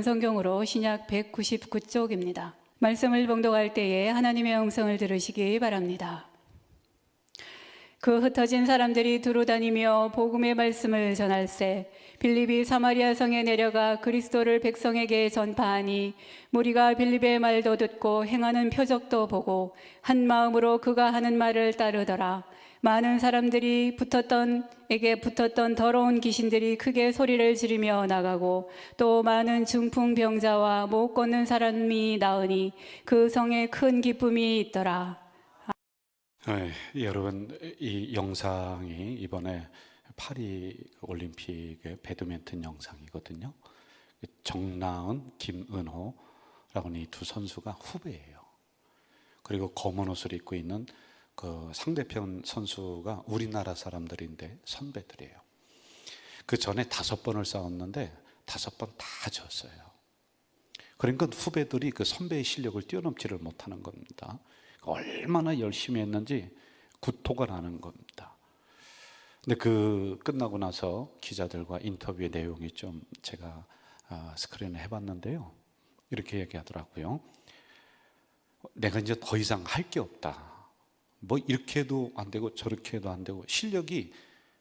전문 성경으로 신약 199쪽입니다. 말씀을 봉독할 때에 하나님의 음성을 들으시기 바랍니다. 그 흩어진 사람들이 두루 다니며 복음의 말씀을 전할세 빌립이 사마리아 성에 내려가 그리스도를 백성에게 전파하니 무리가 빌립의 말도 듣고 행하는 표적도 보고 한 마음으로 그가 하는 말을 따르더라. 많은 사람들이 붙었던 더러운 귀신들이 크게 소리를 지르며 나가고 또 많은 중풍병자와 못 걷는 사람이 나으니 그 성에 큰 기쁨이 있더라. 여러분, 이 영상이 이번에 파리 올림픽의 배드민턴 영상이거든요. 정나은, 김은호라고 하는 이 두 선수가 후배예요. 그리고 검은 옷을 입고 있는 그 상대편 선수가 우리나라 사람들인데 선배들이에요. 그 전에 5번을 싸웠는데 5번 다 졌어요. 그러니까 후배들이 그 선배의 실력을 뛰어넘지를 못하는 겁니다. 얼마나 열심히 했는지 구토가 나는 겁니다. 근데 그 끝나고 나서 기자들과 인터뷰의 내용이 좀 제가 스크린을 해봤는데요. 이렇게 얘기하더라고요. 내가 이제 더 이상 할 게 없다. 뭐 이렇게 해도 안 되고 저렇게 해도 안 되고 실력이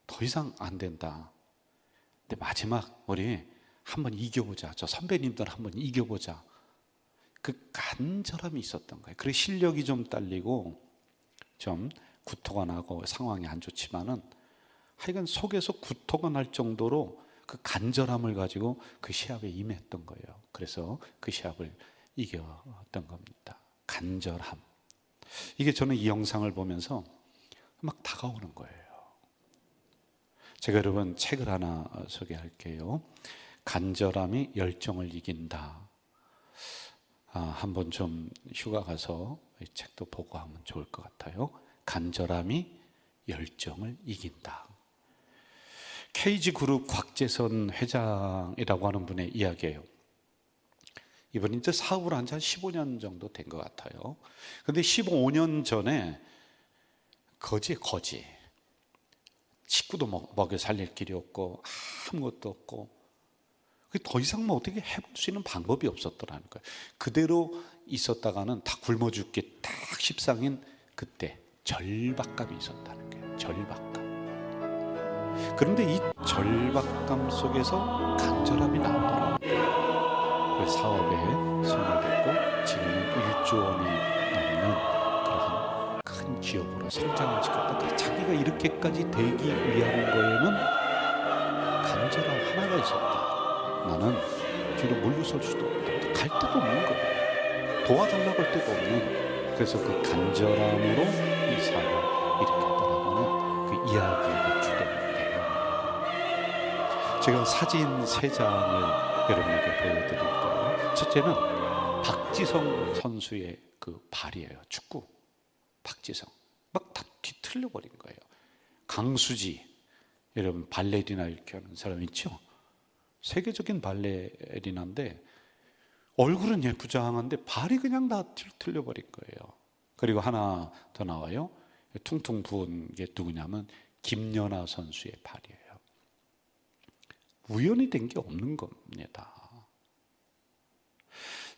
더 이상 안 된다. 근데 마지막 우리 한번 이겨보자. 저 선배님들 한번 이겨보자. 그 간절함이 있었던 거예요. 그래 실력이 좀 딸리고 좀 구토가 나고 상황이 안 좋지만은 하여간 속에서 구토가 날 정도로 그 간절함을 가지고 그 시합에 임했던 거예요. 그래서 그 시합을 이겼던 겁니다. 간절함. 이게 저는 이 영상을 보면서 막 다가오는 거예요. 제가 여러분 책을 하나 소개할게요. 간절함이 열정을 이긴다. 한번 좀 휴가 가서 이 책도 보고 하면 좋을 것 같아요. 간절함이 열정을 이긴다. KG그룹 곽재선 회장이라고 하는 분의 이야기예요. 이분이 이제 사업을 한 지 한 15년 정도 된 것 같아요. 근데 15년 전에 거지 식구도 먹여 살릴 길이 없고 아무것도 없고 더 이상 뭐 어떻게 해볼 수 있는 방법이 없었더라는 거예요. 그대로 있었다가는 다 굶어 죽기 딱 십상인 그때 절박감이 있었다는 거예요. 절박감. 그런데 이 절박감 속에서 간절함이 나오더라고요. 그 사업에 손을 댔고 지금은 1조 원이 넘는 그런 큰 기업으로 성장을 시켰다. 자기가 이렇게까지 되기 위한 거에는 간절함 하나가 있었다. 나는 뒤로 물러설 수도 없다. 갈 데도 없는 거예요. 도와달라고 할 데도 없는. 그래서 그 간절함으로 이 사업을 일으켰다라는 그 이야기가 주된 내용이에요. 제가 사진 3장을 여러분에게 보여드릴 거예요. 첫째는 박지성 선수의 그 발이에요. 축구 박지성 막 다 뒤틀려 버린 거예요. 강수지, 여러분 발레리나 이렇게 하는 사람 있죠? 세계적인 발레리나인데 얼굴은 예쁘장한데 발이 그냥 다 틀려버린 거예요. 그리고 하나 더 나와요. 퉁퉁 부은 게 누구냐면 김연아 선수의 발이에요. 우연이 된 게 없는 겁니다.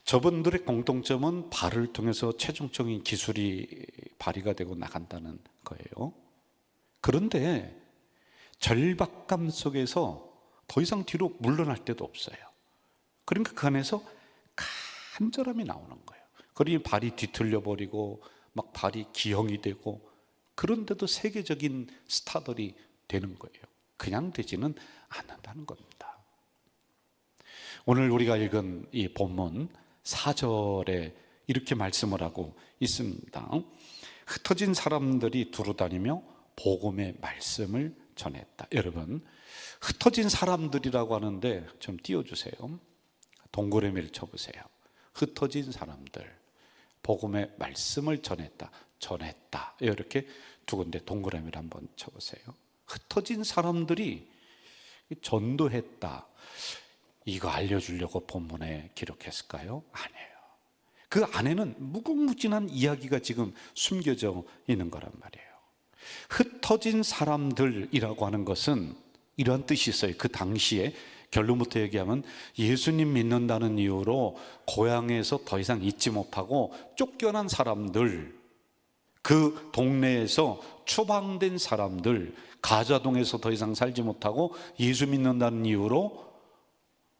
저분들의 공통점은 발을 통해서 최종적인 기술이 발휘가 되고 나간다는 거예요. 그런데 절박감 속에서 더 이상 뒤로 물러날 데도 없어요. 그러니까 그 안에서 간절함이 나오는 거예요. 그러니 발이 뒤틀려 버리고 막 발이 기형이 되고 그런데도 세계적인 스타들이 되는 거예요. 그냥 되지는 않는다는 겁니다. 오늘 우리가 읽은 이 본문 4절에 이렇게 말씀을 하고 있습니다. 흩어진 사람들이 두루다니며 복음의 말씀을 전했다. 여러분, 흩어진 사람들이라고 하는데 좀 띄워주세요. 동그라미를 쳐보세요. 흩어진 사람들, 복음의 말씀을 전했다. 이렇게 두 군데 동그라미를 한번 쳐보세요. 흩어진 사람들이 전도했다. 이거 알려주려고 본문에 기록했을까요? 아니에요. 그 안에는 무궁무진한 이야기가 지금 숨겨져 있는 거란 말이에요. 흩어진 사람들이라고 하는 것은 이런 뜻이 있어요. 그 당시에 결론부터 얘기하면 예수님 믿는다는 이유로 고향에서 더 이상 있지 못하고 쫓겨난 사람들, 그 동네에서 추방된 사람들, 가자동에서 더 이상 살지 못하고 예수 믿는다는 이유로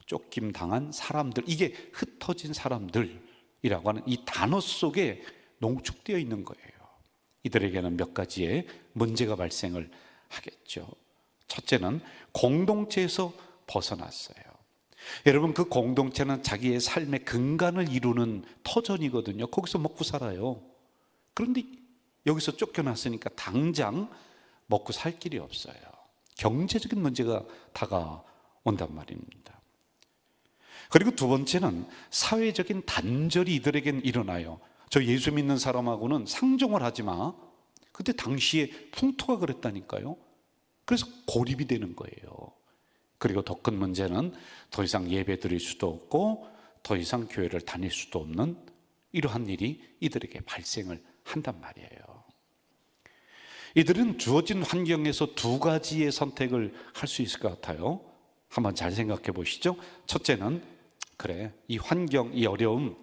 쫓김 당한 사람들, 이게 흩어진 사람들이라고 하는 이 단어 속에 농축되어 있는 거예요. 이들에게는 몇 가지의 문제가 발생을 하겠죠. 첫째는 공동체에서 벗어났어요. 여러분, 그 공동체는 자기의 삶의 근간을 이루는 터전이거든요. 거기서 먹고 살아요. 그런데 여기서 쫓겨났으니까 당장 먹고 살 길이 없어요. 경제적인 문제가 다가온단 말입니다. 그리고 두 번째는 사회적인 단절이 이들에겐 일어나요. 저 예수 믿는 사람하고는 상종을 하지 마. 그때 당시에 풍토가 그랬다니까요. 그래서 고립이 되는 거예요. 그리고 더 큰 문제는 더 이상 예배 드릴 수도 없고 더 이상 교회를 다닐 수도 없는 이러한 일이 이들에게 발생을 한단 말이에요. 이들은 주어진 환경에서 두 가지의 선택을 할 수 있을 것 같아요. 한번 잘 생각해 보시죠. 첫째는, 그래, 이 환경, 이 어려움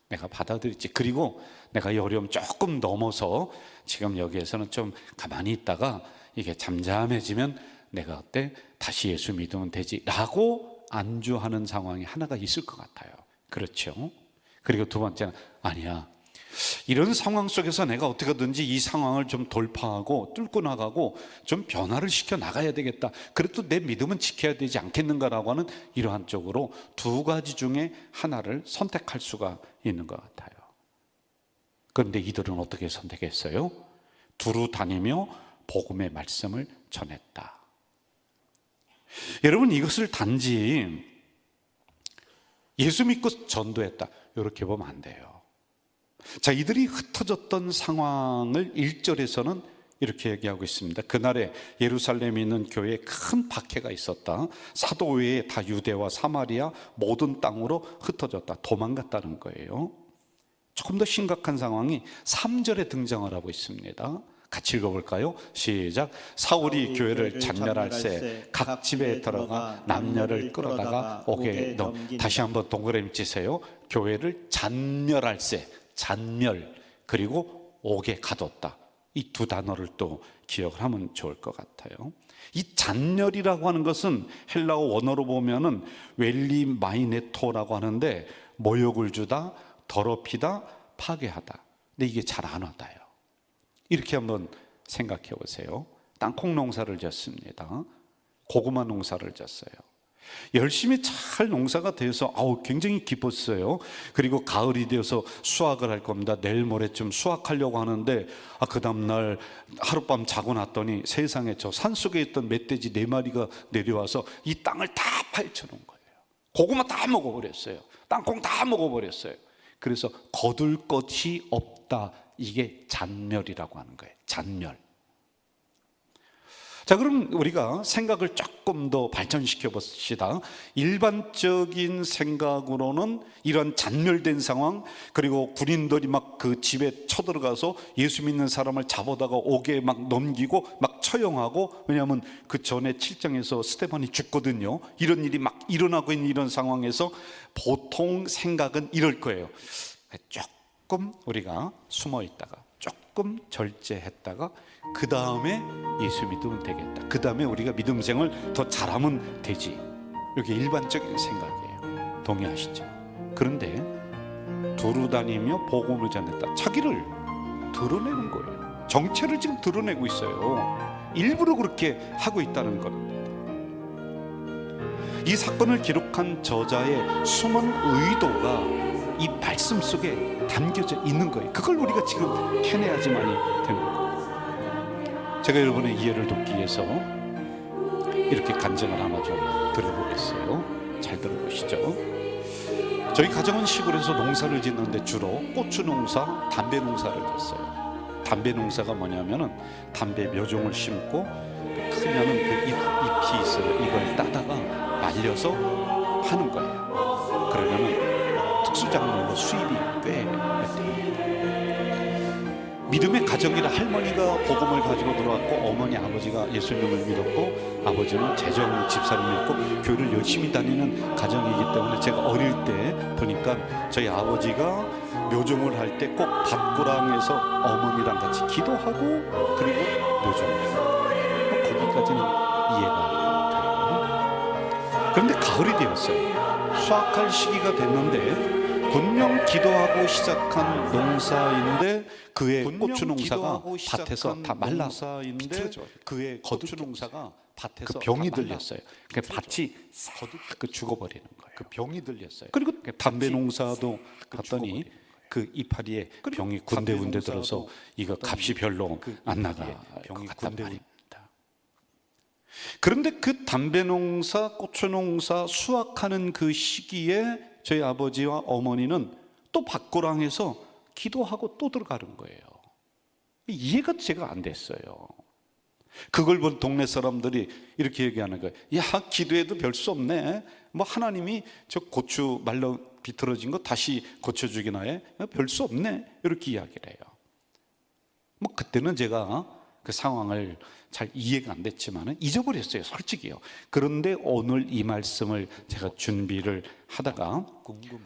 내가 받아들이지. 그리고 내가 이 어려움 조금 넘어서 지금 여기에서는 좀 가만히 있다가 이게 잠잠해지면 내가 그때 다시 예수 믿으면 되지 라고 안주하는 상황이 하나가 있을 것 같아요. 그렇죠? 그리고 두 번째는, 아니야, 이런 상황 속에서 내가 어떻게든지 이 상황을 좀 돌파하고 뚫고 나가고 좀 변화를 시켜 나가야 되겠다, 그래도 내 믿음은 지켜야 되지 않겠는가라고 하는 이러한 쪽으로 두 가지 중에 하나를 선택할 수가 있는 것 같아요. 그런데 이들은 어떻게 선택했어요? 두루 다니며 복음의 말씀을 전했다. 여러분, 이것을 단지 예수 믿고 전도했다 이렇게 보면 안 돼요. 자, 이들이 흩어졌던 상황을 1절에서는 이렇게 얘기하고 있습니다. 그날에 예루살렘에 있는 교회에 큰 박해가 있었다. 사도 외에 다 유대와 사마리아 모든 땅으로 흩어졌다. 도망갔다는 거예요. 조금 더 심각한 상황이 3절에 등장을 하고 있습니다. 같이 읽어볼까요? 시작. 사울이 교회를 잔멸할세 각 집에 들어가 남녀를 끌어다가 옥에 다시 한번 동그라미 치세요. 교회를 잔멸할세, 잔멸, 그리고 옥에 가뒀다. 이 두 단어를 또 기억을 하면 좋을 것 같아요. 이 잔멸이라고 하는 것은 헬라어 원어로 보면은 웰리마이네토라고 하는데 모욕을 주다, 더럽히다, 파괴하다. 근데 이게 잘 안 와닿아요. 이렇게 한번 생각해 보세요. 땅콩 농사를 졌습니다. 고구마 농사를 졌어요. 열심히 잘 농사가 돼서 굉장히 기뻤어요. 그리고 가을이 되어서 수확을 할 겁니다. 내일 모레쯤 수확하려고 하는데 그 다음날 하룻밤 자고 났더니 세상에 저 산속에 있던 멧돼지 4마리가 내려와서 이 땅을 다 파헤쳐 놓은 거예요. 고구마 다 먹어버렸어요. 땅콩 다 먹어버렸어요. 그래서 거둘 것이 없다. 이게 잔멸이라고 하는 거예요. 잔멸. 자, 그럼 우리가 생각을 조금 더 발전시켜 봅시다. 일반적인 생각으로는 이런 잔멸된 상황, 그리고 군인들이 막 그 집에 쳐들어가서 예수 믿는 사람을 잡아다가 옥에 막 넘기고 막 처형하고, 왜냐하면 그 전에 7장에서 스데반이 죽거든요. 이런 일이 막 일어나고 있는 이런 상황에서 보통 생각은 이럴 거예요. 조금 우리가 숨어 있다가 조금 절제했다가 그 다음에 예수 믿으면 되겠다. 그 다음에 우리가 믿음 생활 더 잘하면 되지. 이렇게 일반적인 생각이에요. 동의하시죠? 그런데 두루 다니며 복음을 전했다. 자기를 드러내는 거예요. 정체를 지금 드러내고 있어요. 일부러 그렇게 하고 있다는 겁니다. 이 사건을 기록한 저자의 숨은 의도가 이 말씀 속에 담겨져 있는 거예요. 그걸 우리가 지금 캐내야지만이 되는 거예요. 제가 여러분의 이해를 돕기 위해서 이렇게 간증을 하나 좀 드려보겠어요. 잘 들어보시죠. 저희 가정은 시골에서 농사를 짓는데 주로 고추 농사, 담배 농사를 졌어요. 담배 농사가 뭐냐면은 담배 묘종을 심고 크면은 그 잎이 있어요. 이걸 따다가 말려서 파는 거예요. 그러면은 특수작물로 수입이 꽤 됩니다. 믿음의 가정이라 할머니가 복음을 가지고 들어왔고 어머니 아버지가 예수님을 믿었고 아버지는 재정 집사님이었고 교회를 열심히 다니는 가정이기 때문에 제가 어릴 때 보니까 저희 아버지가 묘종을 할 때 꼭 밭고랑에서 어머니랑 같이 기도하고 그리고 묘종을 해요. 거기까지는 이해가 돼요. 그런데 가을이 되었어요. 수확할 시기가 됐는데 분명 기도하고 시작한 농사인데 그의 고추 농사가 밭에서 다 말라서 비틀어져. 그의 고추 농사가 밭에서 그 병이 들렸어요. 그 밭이 싹 죽어버리는 거예요. 그 병이 들렸어요. 그리고 담배 농사도 봤더니 그 이파리에 병이 군데군데 들어서 이거 값이 별로 안 나가 병이 군데군데. 그런데 그 담배 농사, 고추 농사 수확하는 그 시기에 저희 아버지와 어머니는 또 밭고랑에서 기도하고 또 들어가는 거예요. 이해가 제가 안 됐어요. 그걸 본 동네 사람들이 이렇게 얘기하는 거예요. 야, 기도해도 별 수 없네. 뭐 하나님이 저 고추 말라 비틀어진 거 다시 고쳐주기나 해? 별 수 없네. 이렇게 이야기를 해요. 뭐 그때는 제가 그 상황을 잘 이해가 안 됐지만 잊어버렸어요, 솔직히요. 그런데 오늘 이 말씀을 제가 준비를 하다가 궁금한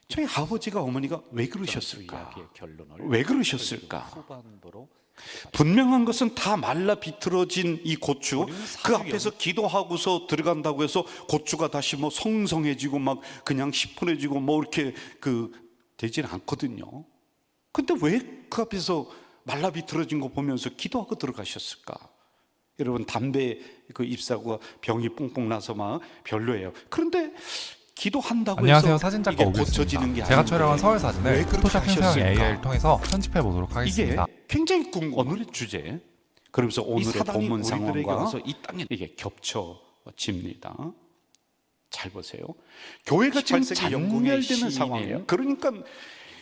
저희 아버지가 어머니가 왜 그러셨을까? 왜 그러셨을까? 분명한 것은 다 말라 비틀어진 이 고추, 그 앞에서 기도하고서 들어간다고 해서 고추가 다시 뭐 성성해지고 막 그냥 시퍼해지고 뭐 이렇게 되지는 않거든요. 근데 왜 그 앞에서 말라 비틀어진 거 보면서 기도하고 들어가셨을까? 여러분, 담배 잎사고 병이 뿡뿡 나서 막 별로예요. 그런데 기도한다고 안녕하세요, 해서 사진작가 이게 고쳐지는 게 오겠습니다. 제가 아닌데 촬영한 서울 왜 사진을 그렇게 포토샵 생성형 하셨을까? AI를 통해서 편집해 보도록 하겠습니다. 이게 굉장히 오늘의 주제. 그러면서 오늘의 본문 상황과 이 땅에 이게 겹쳐집니다. 잘 보세요. 교회가 지금 장렬되는 상황이에요. 그러니까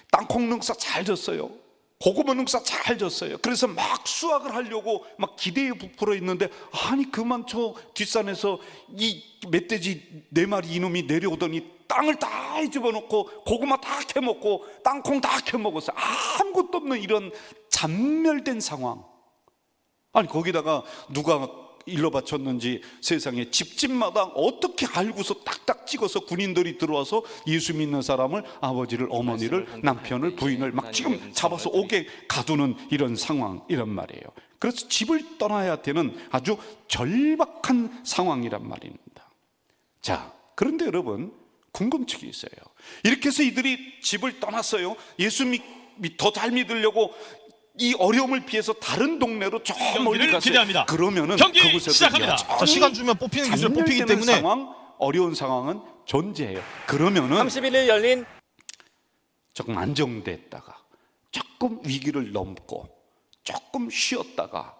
땅콩 농사 잘 졌어요. 고구마 농사 잘 졌어요. 그래서 막 수확을 하려고 막 기대에 부풀어 있는데, 아니 그만 저 뒷산에서 이 멧돼지 4마리 이놈이 내려오더니 땅을 다 집어넣고 고구마 다 캐먹고 땅콩 다 캐먹었어요. 아무것도 없는 이런 잔멸된 상황. 아니 거기다가 누가 일러 바쳤는지 세상에 집집마다 어떻게 알고서 딱딱 찍어서 군인들이 들어와서 예수 믿는 사람을, 아버지를, 어머니를, 남편을, 부인을 막 지금 잡아서 옥에 가두는 이런 상황이란 말이에요. 그래서 집을 떠나야 되는 아주 절박한 상황이란 말입니다. 자, 그런데 여러분, 궁금증이 있어요. 이렇게 해서 이들이 집을 떠났어요. 예수 더 잘 믿으려고 이 어려움을 피해서 다른 동네로 저 멀리 갔어요. 기대합니다. 그러면 경기 그곳에서 시작합니다. 자, 시간 주면 뽑히는 기술을 뽑히기 때문에 상황, 어려운 상황은 존재해요. 그러면은 31일 열린 조금 안정됐다가 조금 위기를 넘고 조금 쉬었다가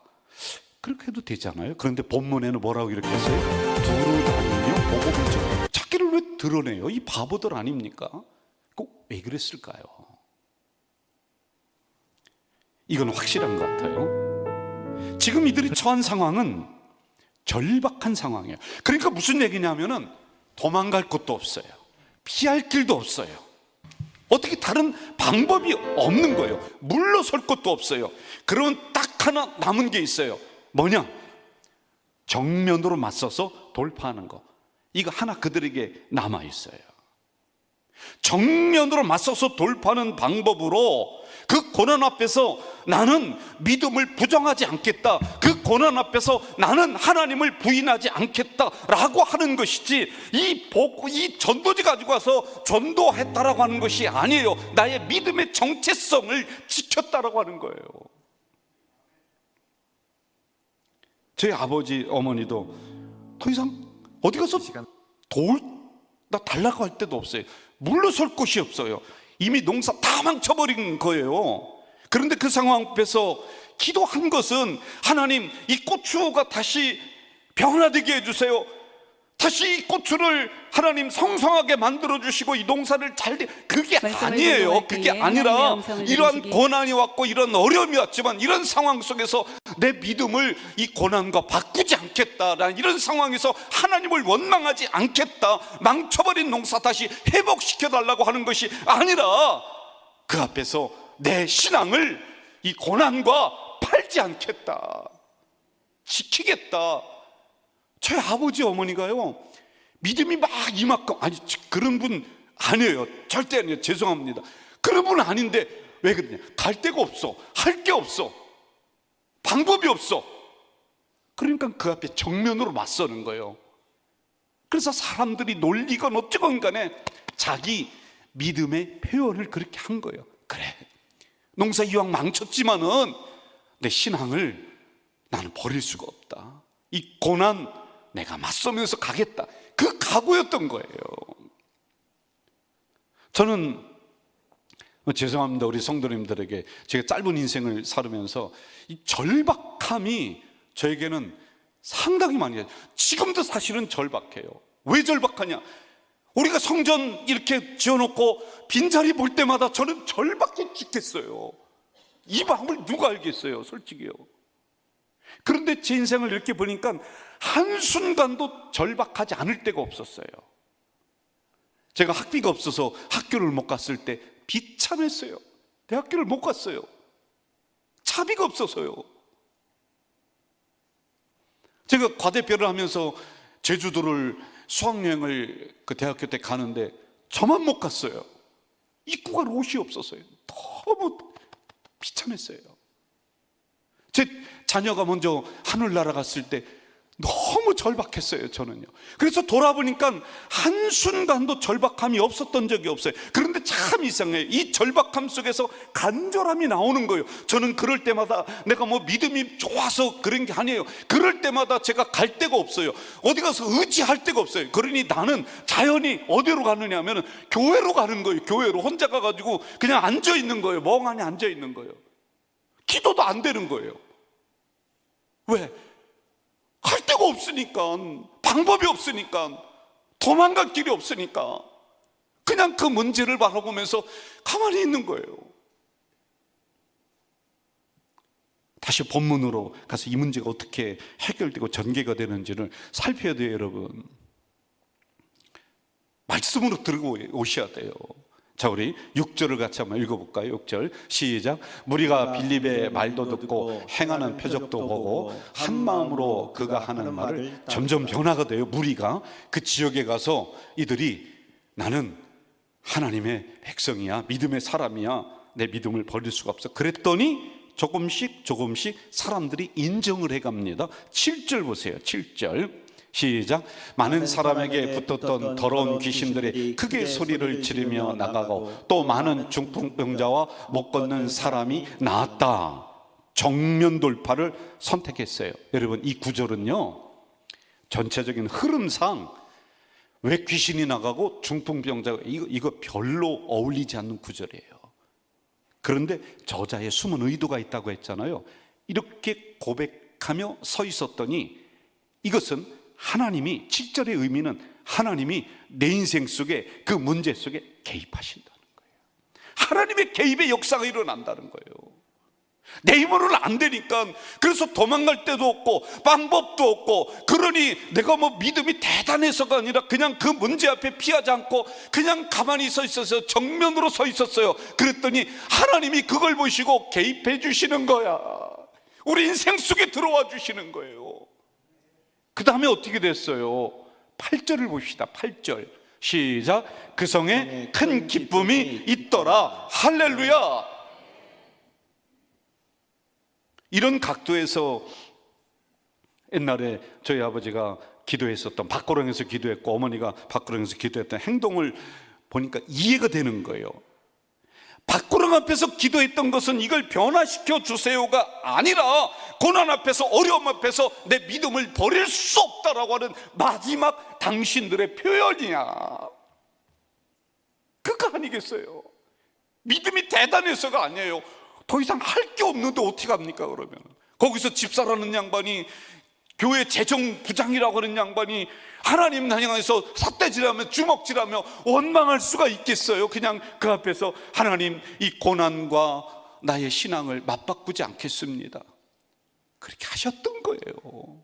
그렇게 해도 되잖아요. 그런데 본문에는 뭐라고 이렇게 했어요? 두루 다니며 복음을 전하고. 자기를 왜 드러내요? 이 바보들 아닙니까? 꼭 왜 그랬을까요? 이건 확실한 것 같아요. 지금 이들이 처한 상황은 절박한 상황이에요. 그러니까 무슨 얘기냐면은 도망갈 곳도 없어요. 피할 길도 없어요. 어떻게 다른 방법이 없는 거예요. 물러설 것도 없어요. 그러면 딱 하나 남은 게 있어요. 뭐냐? 정면으로 맞서서 돌파하는 거. 이거 하나 그들에게 남아 있어요. 정면으로 맞서서 돌파하는 방법으로 그 고난 앞에서 나는 믿음을 부정하지 않겠다, 그 고난 앞에서 나는 하나님을 부인하지 않겠다라고 하는 것이지, 이 전도지 가지고 와서 전도했다라고 하는 것이 아니에요. 나의 믿음의 정체성을 지켰다라고 하는 거예요. 저희 아버지 어머니도 더 이상 어디 가서 나 달라고 할 데도 없어요. 물러설 곳이 없어요. 이미 농사 다 망쳐버린 거예요. 그런데 그 상황 앞에서 기도한 것은, 하나님 이 고추가 다시 변화되게 해주세요. 다시 이 고추를 하나님 성성하게 만들어주시고 이 농사를 잘 그게 아니에요. 그게 아니라 이러한 고난이 왔고 이런 어려움이 왔지만 이런 상황 속에서 내 믿음을 이 고난과 바꾸지 않겠다라는 이런 상황에서 하나님을 원망하지 않겠다, 망쳐버린 농사 다시 회복시켜달라고 하는 것이 아니라 그 앞에서 내 신앙을 이 고난과 팔지 않겠다, 지키겠다. 저희 아버지 어머니가요, 믿음이 막 이만큼, 아니 그런 분 아니에요. 절대 아니에요. 죄송합니다. 그런 분 아닌데 왜 그러냐? 갈 데가 없어, 할 게 없어, 방법이 없어. 그러니까 그 앞에 정면으로 맞서는 거예요. 그래서 사람들이 놀리건 어쩌건 간에 자기 믿음의 표현을 그렇게 한 거예요. 그래, 농사 이왕 망쳤지만은 내 신앙을 나는 버릴 수가 없다. 이 고난 내가 맞서면서 가겠다. 그 각오였던 거예요. 저는 죄송합니다, 우리 성도님들에게 제가 짧은 인생을 살으면서 이 절박함이 저에게는 상당히 많이 해요. 지금도 사실은 절박해요. 왜 절박하냐? 우리가 성전 이렇게 지어놓고 빈자리 볼 때마다 저는 절박해 죽겠어요. 이 마음을 누가 알겠어요, 솔직히요. 그런데 제 인생을 이렇게 보니까 한순간도 절박하지 않을 때가 없었어요. 제가 학비가 없어서 학교를 못 갔을 때 비참했어요. 대학교를 못 갔어요. 차비가 없어서요. 제가 과대표를 하면서 제주도를 수학여행을 그 대학교 때 가는데 저만 못 갔어요. 입구가 옷이 없어서요. 너무 비참했어요. 제 자녀가 먼저 하늘 날아갔을 때 너무 절박했어요, 저는요. 그래서 돌아보니까 한순간도 절박함이 없었던 적이 없어요. 그런데 참 이상해요. 이 절박함 속에서 간절함이 나오는 거예요. 저는 그럴 때마다 내가 뭐 믿음이 좋아서 그런 게 아니에요. 그럴 때마다 제가 갈 데가 없어요. 어디 가서 의지할 데가 없어요. 그러니 나는 자연히 어디로 가느냐 하면 교회로 가는 거예요. 교회로 혼자 가가지고 그냥 앉아 있는 거예요. 멍하니 앉아 있는 거예요. 기도도 안 되는 거예요. 왜? 할 데가 없으니까, 방법이 없으니까, 도망갈 길이 없으니까 그냥 그 문제를 바라보면서 가만히 있는 거예요. 다시 본문으로 가서 이 문제가 어떻게 해결되고 전개가 되는지를 살펴야 돼요, 여러분. 말씀으로 들고 오셔야 돼요. 자, 우리 6절을 같이 한번 읽어볼까요? 6절 시작. 무리가 빌립의 말도 듣고 행하는 표적도 보고 한 마음으로 그가 하는 말을 점점 변화가 돼요. 무리가 그 지역에 가서 이들이 나는 하나님의 백성이야, 믿음의 사람이야, 내 믿음을 버릴 수가 없어. 그랬더니 조금씩 사람들이 인정을 해갑니다. 7절 보세요. 7절 시작. 많은 사람에게 붙었던 더러운 귀신들이 크게 소리를 지르며 나가고 또 많은 중풍병자와 못 걷는 사람이 나았다. 정면 돌파를 선택했어요. 여러분, 이 구절은요, 전체적인 흐름상 왜 귀신이 나가고 중풍병자가 이거 별로 어울리지 않는 구절이에요. 그런데 저자의 숨은 의도가 있다고 했잖아요. 이렇게 고백하며 서 있었더니 이것은 하나님이, 7절의 의미는 하나님이 내 인생 속에 그 문제 속에 개입하신다는 거예요. 하나님의 개입의 역사가 일어난다는 거예요. 내 힘으로는 안 되니까, 그래서 도망갈 데도 없고 방법도 없고, 그러니 내가 뭐 믿음이 대단해서가 아니라 그냥 그 문제 앞에 피하지 않고 그냥 가만히 서 있어서 정면으로 서 있었어요. 그랬더니 하나님이 그걸 보시고 개입해 주시는 거야. 우리 인생 속에 들어와 주시는 거예요. 그 다음에 어떻게 됐어요? 8절을 봅시다. 8절 시작. 그 성에 큰 기쁨이 있더라. 할렐루야. 이런 각도에서 옛날에 저희 아버지가 기도했었던, 박고령에서 기도했고 어머니가 박고령에서 기도했던 행동을 보니까 이해가 되는 거예요. 박구렁 앞에서 기도했던 것은 이걸 변화시켜 주세요가 아니라 고난 앞에서, 어려움 앞에서 내 믿음을 버릴 수 없다라고 하는 마지막 당신들의 표현이야. 그거 아니겠어요? 믿음이 대단해서가 아니에요. 더 이상 할 게 없는데 어떻게 합니까? 그러면 거기서 집사라는 양반이, 교회 재정부장이라고 하는 양반이 하나님 향해서 삿대질하며 주먹질하며 원망할 수가 있겠어요? 그냥 그 앞에서 하나님, 이 고난과 나의 신앙을 맞바꾸지 않겠습니다, 그렇게 하셨던 거예요.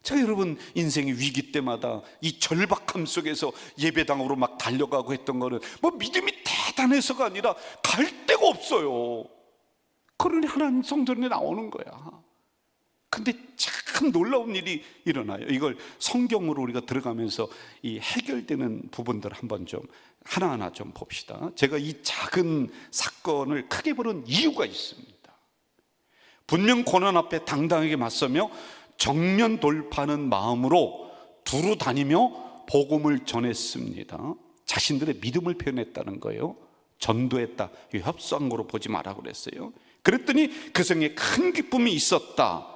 자, 여러분, 인생의 위기 때마다 이 절박함 속에서 예배당으로 막 달려가고 했던 거는 뭐 믿음이 대단해서가 아니라 갈 데가 없어요. 그러니 하나님 성전에 나오는 거야. 근데 참 놀라운 일이 일어나요. 이걸 성경으로 우리가 들어가면서 이 해결되는 부분들 한번 좀 하나하나 좀 봅시다. 제가 이 작은 사건을 크게 보는 이유가 있습니다. 분명 고난 앞에 당당하게 맞서며 정면 돌파하는 마음으로 두루 다니며 복음을 전했습니다. 자신들의 믿음을 표현했다는 거예요. 전도했다. 협소한 거로 보지 마라 그랬어요. 그랬더니 그 성에 큰 기쁨이 있었다.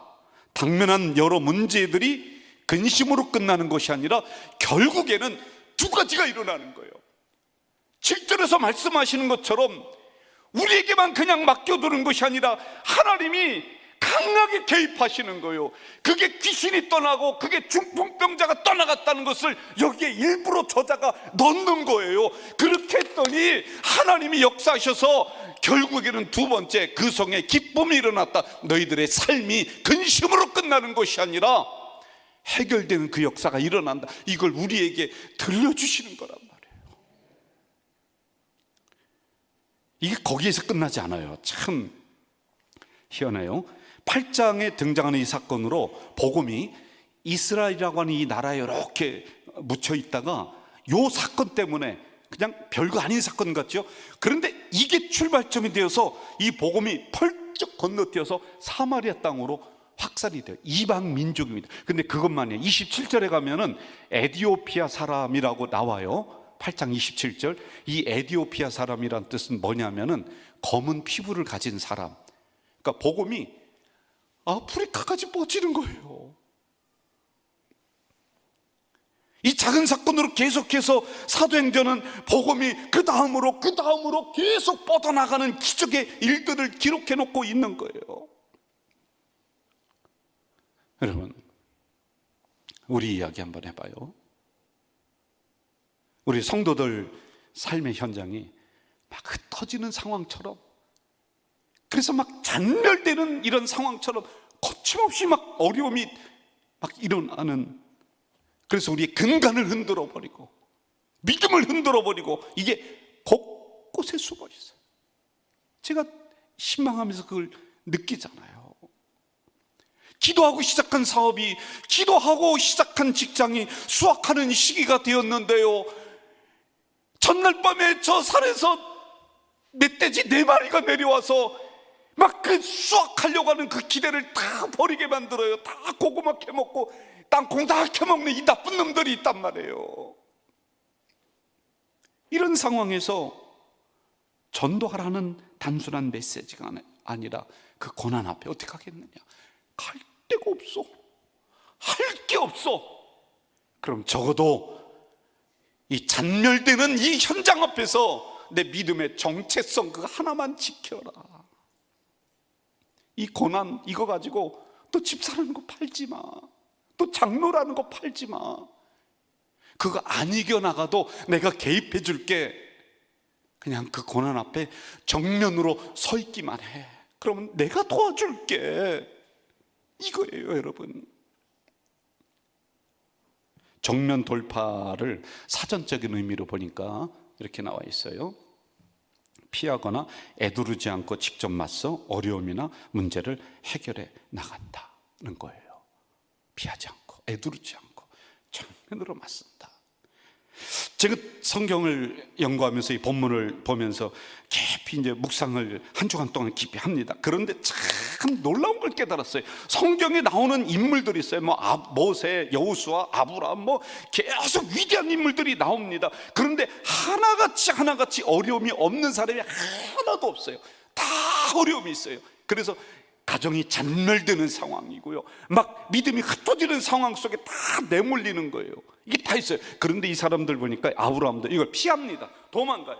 당면한 여러 문제들이 근심으로 끝나는 것이 아니라 결국에는 두 가지가 일어나는 거예요. 7절에서 말씀하시는 것처럼 우리에게만 그냥 맡겨두는 것이 아니라 하나님이 강하게 개입하시는 거예요. 그게 귀신이 떠나고 그게 중풍병자가 떠나갔다는 것을 여기에 일부러 저자가 넣는 거예요. 그렇게 했더니 하나님이 역사하셔서 결국에는 두 번째, 그 성에 기쁨이 일어났다. 너희들의 삶이 근심으로 끝나는 것이 아니라 해결되는 그 역사가 일어난다. 이걸 우리에게 들려주시는 거란 말이에요. 이게 거기에서 끝나지 않아요. 참 희한해요. 8장에 등장하는 이 사건으로 복음이 이스라엘이라고 하는 이 나라에 이렇게 묻혀 있다가 이 사건 때문에 그냥 별거 아닌 사건 같죠. 그런데 이게 출발점이 되어서 이 복음이 펄쩍 건너뛰어서 사마리아 땅으로 확산이 돼요. 이방 민족입니다. 근데 그것만이에요. 27절에 가면은 에디오피아 사람이라고 나와요. 8장 27절. 이 에디오피아 사람이란 뜻은 뭐냐면은 검은 피부를 가진 사람. 그러니까 복음이 아프리카까지 뻗치는 거예요. 이 작은 사건으로 계속해서 사도행전은 복음이 그 다음으로 계속 뻗어나가는 기적의 일들을 기록해 놓고 있는 거예요. 여러분, 우리 이야기 한번 해봐요. 우리 성도들 삶의 현장이 막 흩어지는 상황처럼, 그래서 막 잔멸되는 이런 상황처럼 거침없이 막 어려움이 막 일어나는, 그래서 우리의 근간을 흔들어 버리고 믿음을 흔들어 버리고 이게 곳곳에 숨어 있어요. 제가 신망하면서 그걸 느끼잖아요. 기도하고 시작한 사업이, 기도하고 시작한 직장이 수확하는 시기가 되었는데요, 전날 밤에 저 산에서 멧돼지 4마리가 내려와서 막 그 수확하려고 하는 그 기대를 다 버리게 만들어요. 다 고구마 캐먹고 땅콩 다 캐먹는 이 나쁜 놈들이 있단 말이에요. 이런 상황에서 전도하라는 단순한 메시지가 아니라 그 고난 앞에 어떻게 하겠느냐, 갈 데가 없어, 할 게 없어. 그럼 적어도 이 잔멸되는 이 현장 앞에서 내 믿음의 정체성 그거 하나만 지켜라. 이 고난 이거 가지고 또 집 사는 거 팔지 마, 또 장로라는 거 팔지 마. 그거 안 이겨나가도 내가 개입해 줄게. 그냥 그 고난 앞에 정면으로 서 있기만 해. 그러면 내가 도와줄게. 이거예요, 여러분. 정면 돌파를 사전적인 의미로 보니까 이렇게 나와 있어요. 피하거나 애두르지 않고 직접 맞서 어려움이나 문제를 해결해 나간다는 거예요. 피하지 않고 애두르지 않고 정면으로 맞선다. 제가 성경을 연구하면서 이 본문을 보면서 깊이 이제 묵상을 한 주간 동안 깊이 합니다. 그런데 참 놀라운 걸 깨달았어요. 성경에 나오는 인물들이 있어요. 모세, 여호수아, 아브라함, 계속 위대한 인물들이 나옵니다. 그런데 하나같이 어려움이 없는 사람이 하나도 없어요. 다 어려움이 있어요. 그래서 가정이 잔멸되는 상황이고요, 막 믿음이 흩어지는 상황 속에 다 내몰리는 거예요. 이게 다 있어요. 그런데 이 사람들 보니까 아브라함도 이걸 피합니다. 도망가요.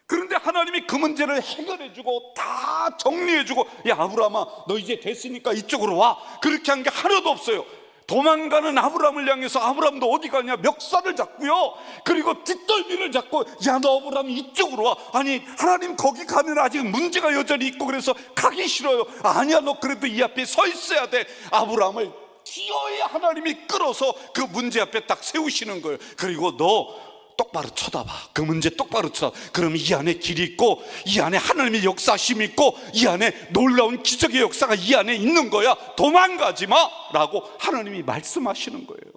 그런데 하나님이 그 문제를 해결해주고 다 정리해주고, 야 아브라함아, 너 이제 됐으니까 이쪽으로 와. 그렇게 한 게 하나도 없어요. 도망가는 아브라함을 향해서 아브라함도 어디 가냐, 멱살을 잡고요, 그리고 뒷덜미를 잡고, 야 너 아브라함 이쪽으로 와. 아니 하나님 거기 가면 아직 문제가 여전히 있고 그래서 가기 싫어요. 아니야, 너 그래도 이 앞에 서 있어야 돼. 아브라함을 기어이 하나님이 끌어서 그 문제 앞에 딱 세우시는 거예요. 그리고 너 똑바로 쳐다봐. 그 문제 똑바로 쳐다봐. 그럼 이 안에 길이 있고, 이 안에 하나님의 역사심이 있고, 이 안에 놀라운 기적의 역사가 이 안에 있는 거야. 도망가지 마 라고 하나님이 말씀하시는 거예요.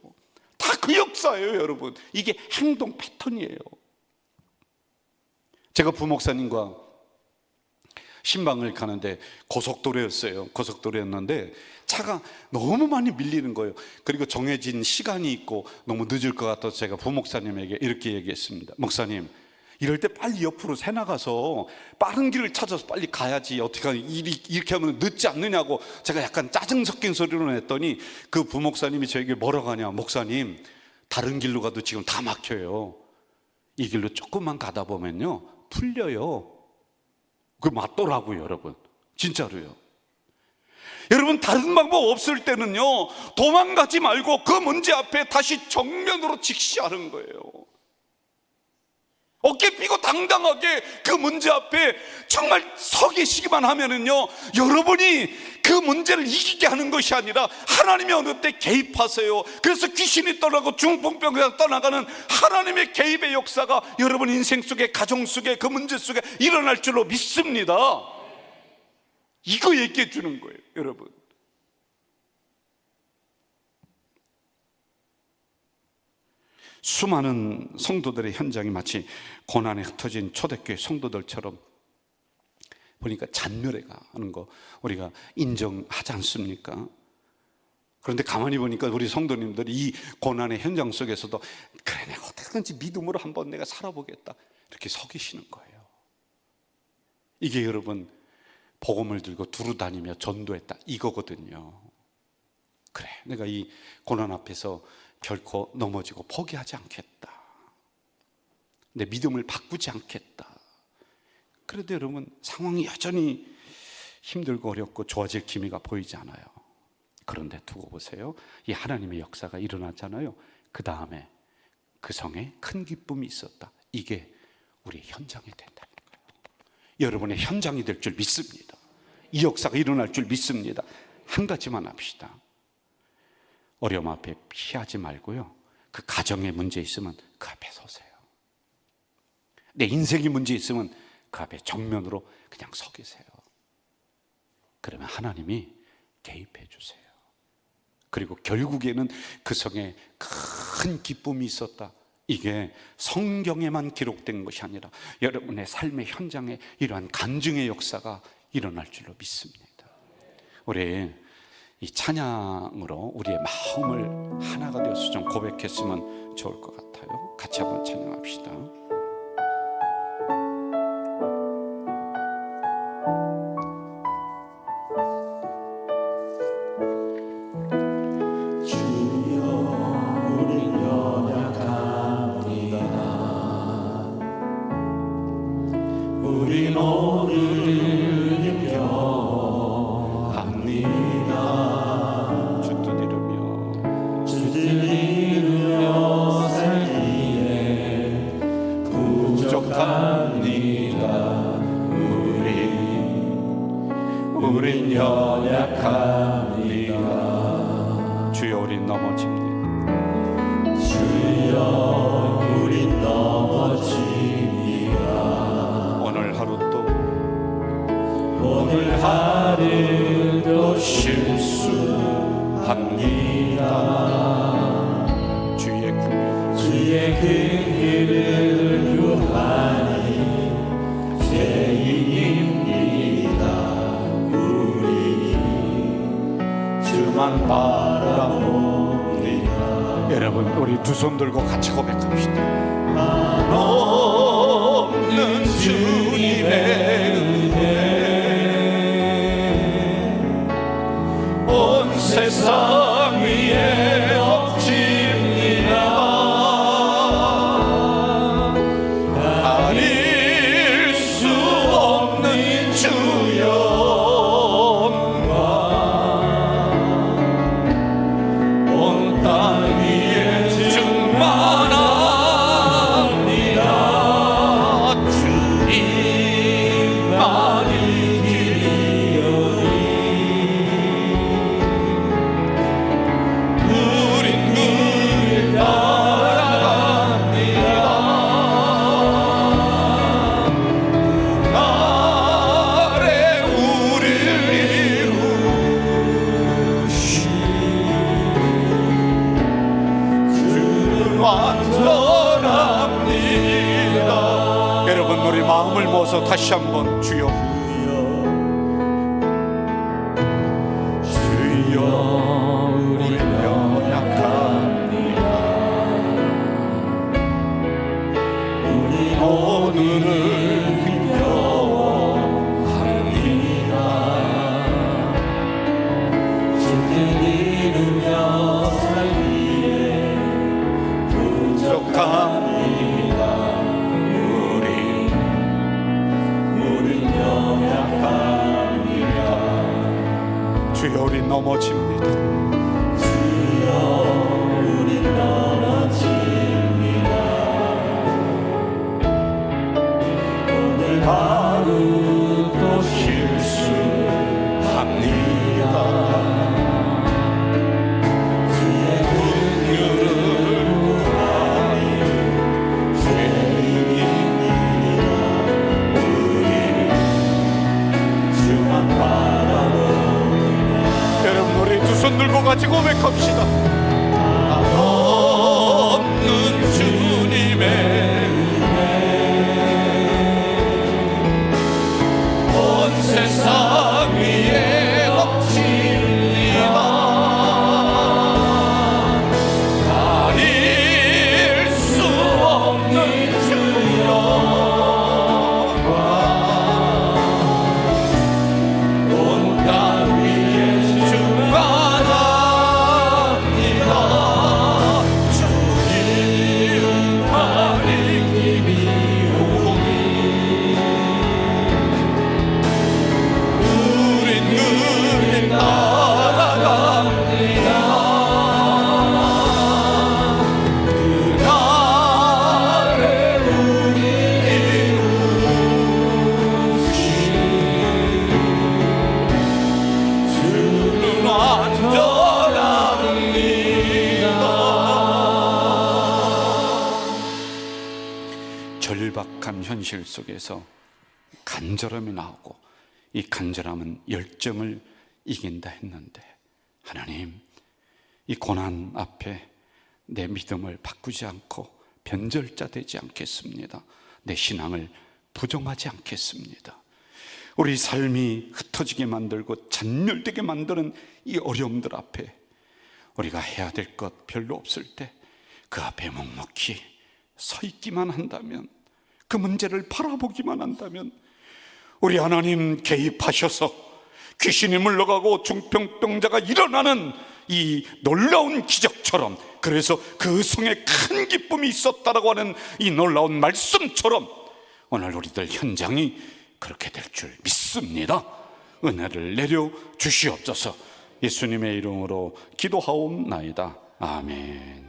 다 그 역사예요, 여러분. 이게 행동 패턴이에요. 제가 부목사님과 신방을 가는데 고속도로였어요. 고속도로였는데 차가 너무 많이 밀리는 거예요. 그리고 정해진 시간이 있고 너무 늦을 것 같아서 제가 부목사님에게 이렇게 얘기했습니다. 목사님, 이럴 때 빨리 옆으로 새 나가서 빠른 길을 찾아서 빨리 가야지. 어떻게 이렇게 하면 늦지 않느냐고 제가 약간 짜증 섞인 소리로 했더니 그 부목사님이 저에게 뭐라고 하냐. 목사님, 다른 길로 가도 지금 다 막혀요. 이 길로 조금만 가다 보면요 풀려요. 그 맞더라고요, 여러분. 진짜로요. 여러분, 다른 방법 없을 때는요 도망가지 말고 그 문제 앞에 다시 정면으로 직시하는 거예요. 어깨 삐고 당당하게 그 문제 앞에 정말 서 계시기만 하면은요 여러분이 그 문제를 이기게 하는 것이 아니라 하나님이 어느 때 개입하세요. 그래서 귀신이 떠나고 중풍병이 떠나가는 하나님의 개입의 역사가 여러분 인생 속에, 가정 속에, 그 문제 속에 일어날 줄로 믿습니다. 이거 얘기해 주는 거예요, 여러분. 수많은 성도들의 현장이 마치 고난에 흩어진 초대교회 성도들처럼 보니까 잔멸해가 하는 거 우리가 인정하지 않습니까? 그런데 가만히 보니까 우리 성도님들이 이 고난의 현장 속에서도 그래, 내가 어떻게든지 믿음으로 한번 내가 살아보겠다 이렇게 서 계시는 거예요. 이게 여러분 복음을 들고 두루 다니며 전도했다 이거거든요. 그래, 내가 이 고난 앞에서 결코 넘어지고 포기하지 않겠다. 내 믿음을 바꾸지 않겠다. 그래도 여러분 상황이 여전히 힘들고 어렵고 좋아질 기미가 보이지 않아요. 그런데 두고 보세요. 이 하나님의 역사가 일어났잖아요. 그 다음에 그 성에 큰 기쁨이 있었다. 이게 우리의 현장이 된다는 거예요. 여러분의 현장이 될 줄 믿습니다. 이 역사가 일어날 줄 믿습니다. 한 가지만 합시다. 어려움 앞에 피하지 말고요, 그 가정에 문제 있으면 그 앞에 서세요. 내 인생이 문제 있으면 그 앞에 정면으로 그냥 서 계세요. 그러면 하나님이 개입해 주세요. 그리고 결국에는 그 성에 큰 기쁨이 있었다. 이게 성경에만 기록된 것이 아니라 여러분의 삶의 현장에 이러한 간증의 역사가 일어날 줄로 믿습니다. 우리 이 찬양으로 우리의 마음을 하나가 되어서 좀 고백했으면 좋을 것 같아요. 같이 한번 찬양합시다. 우린 연약합니다. 주여 우린 넘어집니다. 주여 우린 넘어집니다. 오늘 하루도 실수합니다. 주의 긍휼을 구하니 죄인입니다. 주만 바라봅니다. 여러분 우리 두 손 들고 같이 고백합시다. 한없는 주님의 은혜 온 세상 위에 엎칩니다. 가릴 수 없는 주여 땅 위에 충만합니다. 마음을 모아서 다시 한번 주여 우리 연약합니다. 오늘을 힘겨워합니다. 주께 이루며 살기에 부족합니다. 우린 연약합니다. 주여 우리 넘어집니다. 주여 우리 넘어집니다. 오늘 하루도 실수합니다. 주의 긍휼을 구하니 죄인입니다. 우리 주만 바라봅니다. 여러분 우리 두 손 들고 같이 고백합시다. 없는 주님의 온 세상 위에 엎칩니다. 가릴 수 없는 주여 온 땅 위에 충만합니다. 주 이름 하나님이 우린 그리 따라갑니다. 그날에 우리 이루신 주는 완전합니다. 절박한 현실 속에서 간절함이 나오고 이 간절함은 열정을 이긴다 했는데, 하나님, 이 고난 앞에 내 믿음을 바꾸지 않고 변절자 되지 않겠습니다. 내 신앙을 부정하지 않겠습니다. 우리 삶이 흩어지게 만들고 잔멸되게 만드는 이 어려움들 앞에 우리가 해야 될 것 별로 없을 때 그 앞에 묵묵히 서 있기만 한다면, 그 문제를 바라보기만 한다면 우리 하나님 개입하셔서 귀신이 물러가고 중풍병자가 일어나는 이 놀라운 기적처럼, 그래서 그 성에 큰 기쁨이 있었다라고 하는 이 놀라운 말씀처럼 오늘 우리들 현장이 그렇게 될 줄 믿습니다. 은혜를 내려 주시옵소서. 예수님의 이름으로 기도하옵나이다. 아멘.